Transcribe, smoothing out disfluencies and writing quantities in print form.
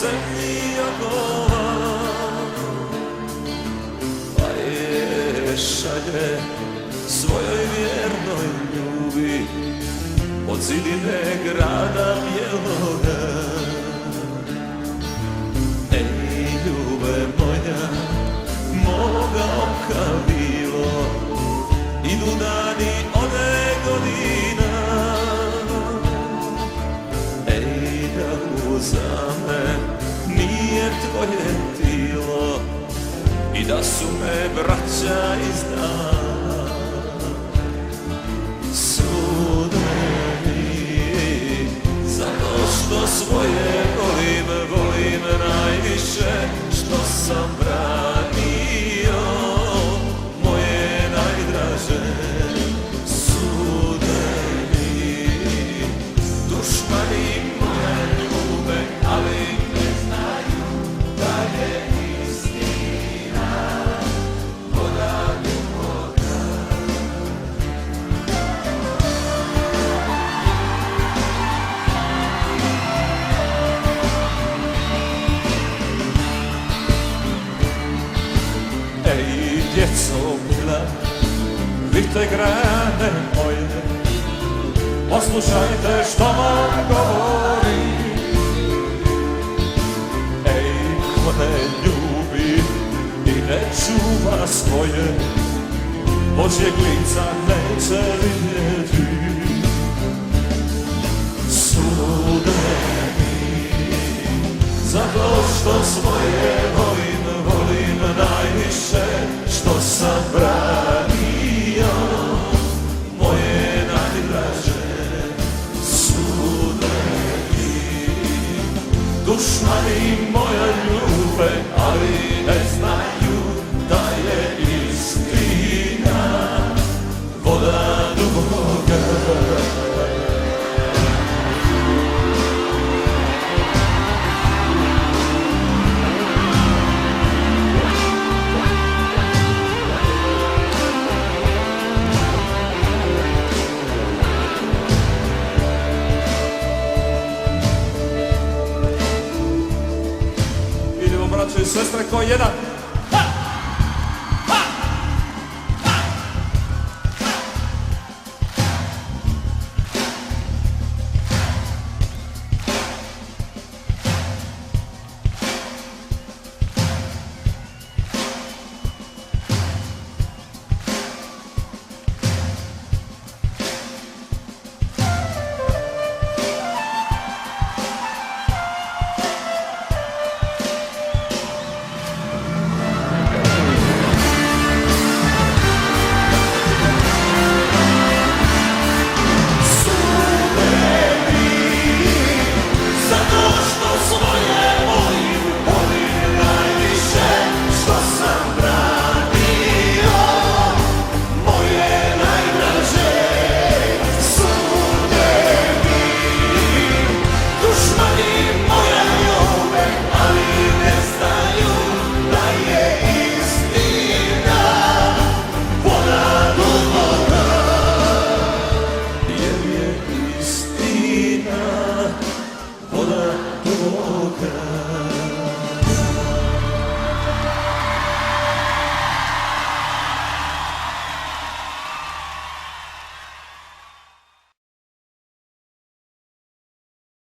zemlji okova, pa je šalje svojoj vjernoj ljubi od zidine grada bijeloga. Ej, ljube moja, moga oka bilo, idu dani ode godina. Ej, da uzame nije tvoje tilo i da su me braća izdala. Sude mi, zato što svoje volim, volim najviše što sam branio moje najdraže. Sude mi, dušmani moje ljube, ali ne znaju da je istina voda duboka. Ej, djeco mila, vidite grane moje, poslušajte što vam govorim. Ej, ko ne ljubi i ne čuva svoje, Božjeg lica neće vidjeti. Sude mi, zato što svoje volim, volim najviše što sam branio moje najdraže. Sude mi, dušmani moja ljube, ali ne znaju da je istina voda duboka. Idemo, braćo i sestre, ko jedan.